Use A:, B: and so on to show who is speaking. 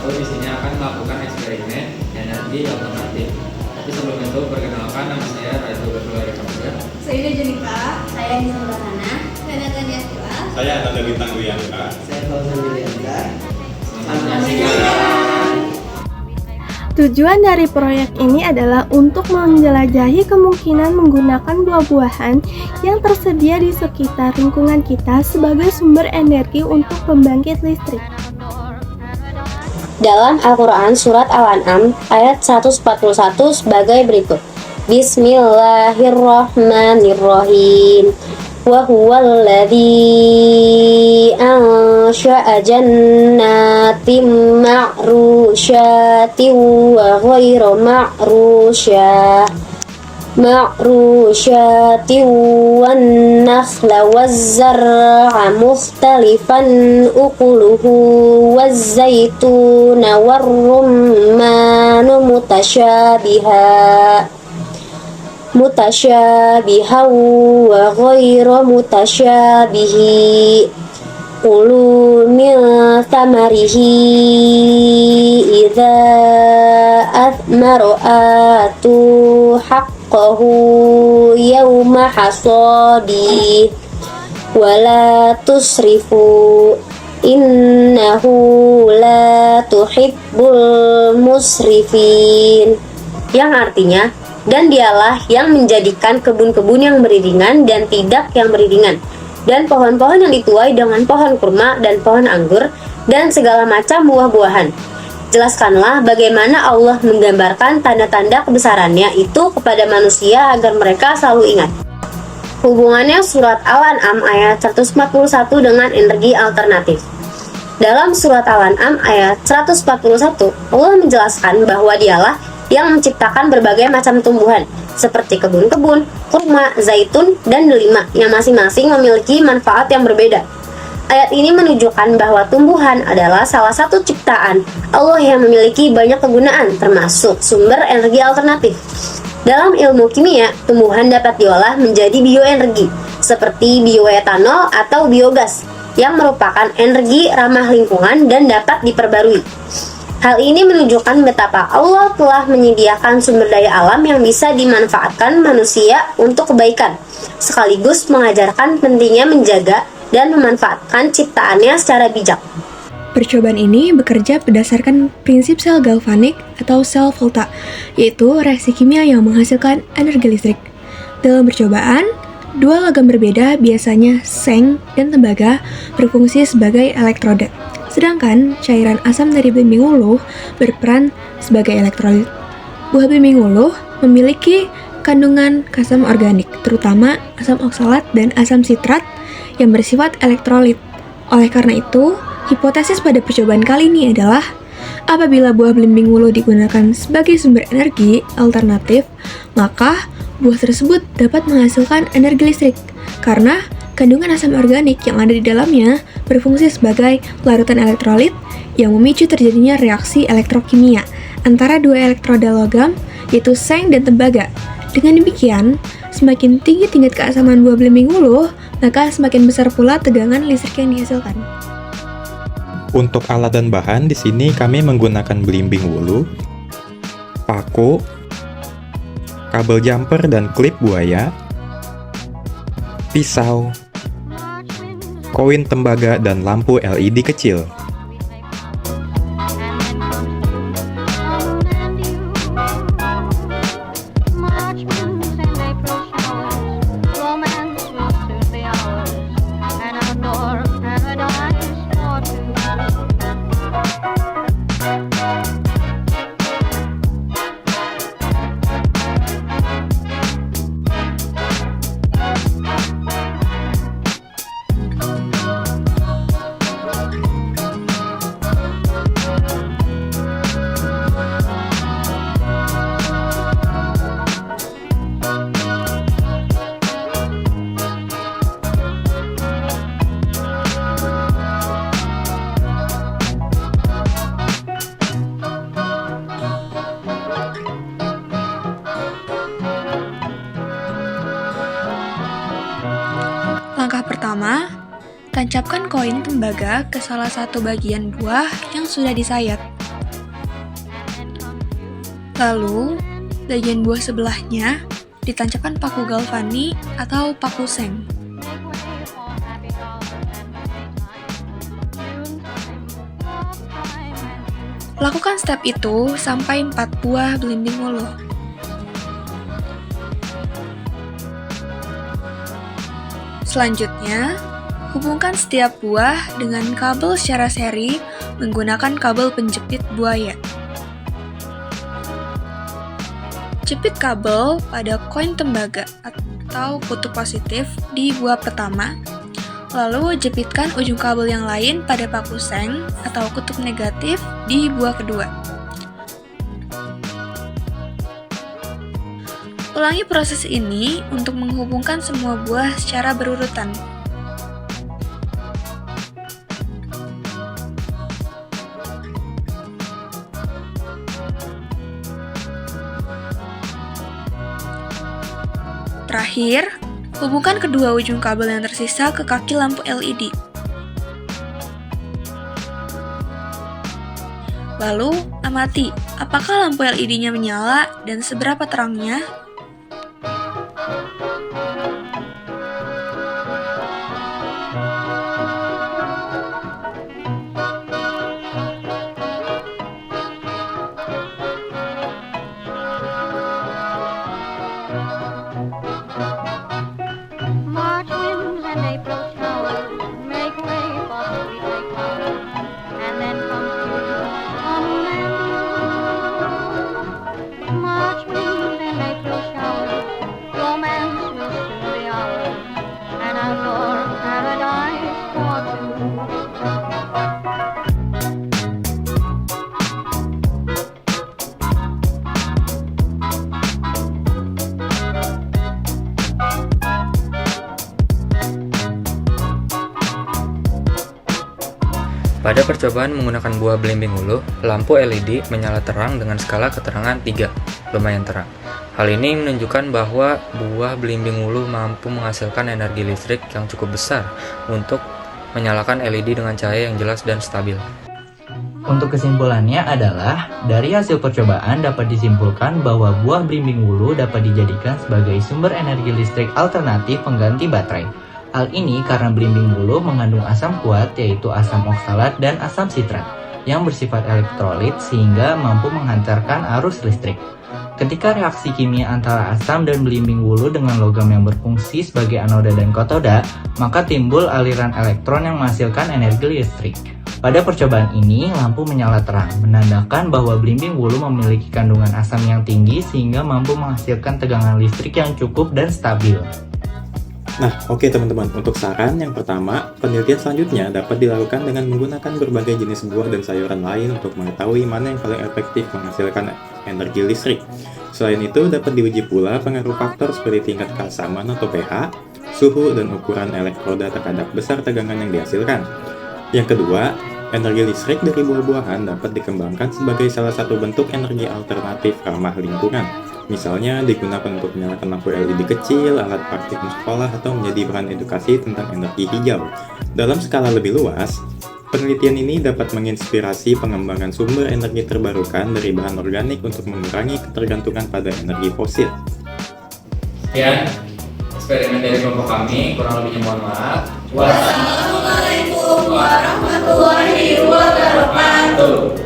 A: Di sini akan melakukan eksperimen energi alternatif. Tapi sebelum itu, perkenalkan nama saya Raitu Berluari Kamsa.
B: Saya Jenika.
C: Saya Nisa Bahana. Saya Natania Stila.
D: Saya Nanda Bintang Wiyanka.
E: Saya Fauzan Julianza.
A: Selamat menyaksikan.
F: Tujuan dari proyek ini adalah untuk menjelajahi kemungkinan menggunakan buah-buahan yang tersedia di sekitar lingkungan kita sebagai sumber energi untuk pembangkit listrik.
C: Dalam Al-Quran Surat Al-An'am ayat 141 sebagai berikut. Bismillahirrahmanirrahim. Wa huwal ladzi ansha'a jannatin ma'rusyatin wa ghairu ma'rusyatin wan nakhla waz-zar'a mukhtalifan ukuluhu waz-zaytuna war-rumman mutasyabihan wa ghairu mutasyabihi kulu min thamarihi idza athmara atu haqqahu yawma hasadi wala tusrifu innahu la tuhibbul musrifin, yang artinya, dan dialah yang menjadikan kebun-kebun yang beriringan dan tidak yang beriringan, dan pohon-pohon yang dituai dengan pohon kurma dan pohon anggur, dan segala macam buah-buahan. Jelaskanlah bagaimana Allah menggambarkan tanda-tanda kebesarannya itu kepada manusia agar mereka selalu ingat. Hubungannya surat Al-An'am ayat 141 dengan energi alternatif. Dalam surat Al-An'am ayat 141, Allah menjelaskan bahwa dialah yang menciptakan berbagai macam tumbuhan seperti kebun-kebun, kurma, zaitun, dan delima yang masing-masing memiliki manfaat yang berbeda. Ayat ini menunjukkan bahwa tumbuhan adalah salah satu ciptaan Allah yang memiliki banyak kegunaan, termasuk sumber energi alternatif. Dalam ilmu kimia, tumbuhan dapat diolah menjadi bioenergi, seperti bioetanol atau biogas, yang merupakan energi ramah lingkungan dan dapat diperbarui. Hal ini menunjukkan betapa Allah telah menyediakan sumber daya alam yang bisa dimanfaatkan manusia untuk kebaikan, sekaligus mengajarkan pentingnya menjaga dan memanfaatkan ciptaannya secara bijak.
F: Percobaan ini bekerja berdasarkan prinsip sel galvanik atau sel volta, yaitu reaksi kimia yang menghasilkan energi listrik. Dalam percobaan, dua logam berbeda, biasanya seng dan tembaga, berfungsi sebagai elektroda. Sedangkan cairan asam dari belimbing uluh berperan sebagai elektrolit. Buah belimbing uluh memiliki kandungan asam organik, terutama asam oksalat dan asam sitrat yang bersifat elektrolit. Oleh karena itu, hipotesis pada percobaan kali ini adalah apabila buah belimbing uluh digunakan sebagai sumber energi alternatif, maka buah tersebut dapat menghasilkan energi listrik karena kandungan asam organik yang ada di dalamnya berfungsi sebagai larutan elektrolit yang memicu terjadinya reaksi elektrokimia antara dua elektroda logam, yaitu seng dan tembaga. Dengan demikian, semakin tinggi tingkat keasaman buah belimbing uluh, maka semakin besar pula tegangan listrik yang dihasilkan.
D: Untuk alat dan bahan di sini kami menggunakan belimbing ulu, paku, kabel jumper dan klip buaya, pisau, koin tembaga, dan lampu LED kecil.
F: tancapkan koin tembaga ke salah satu bagian buah yang sudah disayat. Lalu, bagian buah sebelahnya ditancapkan paku galvani atau paku seng. Lakukan step itu sampai 4 buah belimbing wuluh. Selanjutnya, hubungkan setiap buah dengan kabel secara seri menggunakan kabel penjepit buaya. Jepit kabel pada koin tembaga atau kutub positif di buah pertama, lalu jepitkan ujung kabel yang lain pada paku seng atau kutub negatif di buah kedua. Ulangi proses ini untuk menghubungkan semua buah secara berurutan. Terakhir, hubungkan kedua ujung kabel yang tersisa ke kaki lampu LED. Lalu, amati apakah lampu LED-nya menyala dan seberapa terangnya.
B: March winds and April showers make way for sweet lake flowers, and then comes June, March winds and April showers, romance will soon be ours, an outdoor paradise for two.
A: Pada percobaan menggunakan buah belimbing wuluh, lampu LED menyala terang dengan skala keterangan 3, lumayan terang. Hal ini menunjukkan bahwa buah belimbing wuluh mampu menghasilkan energi listrik yang cukup besar untuk menyalakan LED dengan cahaya yang jelas dan stabil.
E: Untuk kesimpulannya adalah, dari hasil percobaan dapat disimpulkan bahwa buah belimbing wuluh dapat dijadikan sebagai sumber energi listrik alternatif pengganti baterai. Hal ini karena belimbing wuluh mengandung asam kuat yaitu asam oksalat dan asam sitrat yang bersifat elektrolit sehingga mampu menghantarkan arus listrik. Ketika reaksi kimia antara asam dan belimbing wuluh dengan logam yang berfungsi sebagai anoda dan katoda, maka timbul aliran elektron yang menghasilkan energi listrik. Pada percobaan ini, lampu menyala terang, menandakan bahwa belimbing wuluh memiliki kandungan asam yang tinggi sehingga mampu menghasilkan tegangan listrik yang cukup dan stabil.
D: Nah, oke teman-teman, untuk saran yang pertama, penelitian selanjutnya dapat dilakukan dengan menggunakan berbagai jenis buah dan sayuran lain untuk mengetahui mana yang paling efektif menghasilkan energi listrik. Selain itu, dapat diuji pula pengaruh faktor seperti tingkat keasaman atau pH, suhu, dan ukuran elektroda terhadap besar tegangan yang dihasilkan. Yang kedua, energi listrik dari buah-buahan dapat dikembangkan sebagai salah satu bentuk energi alternatif ramah lingkungan. Misalnya digunakan untuk menyalakan lampu LED kecil, alat praktik sekolah, atau menjadi bahan edukasi tentang energi hijau. Dalam skala lebih luas, penelitian ini dapat menginspirasi pengembangan sumber energi terbarukan dari bahan organik untuk mengurangi ketergantungan pada energi fosil.
A: Sekian eksperimen dari kelompok kami, kurang lebihnya mohon maaf.
G: Wassalamualaikum warahmatullahi wabarakatuh.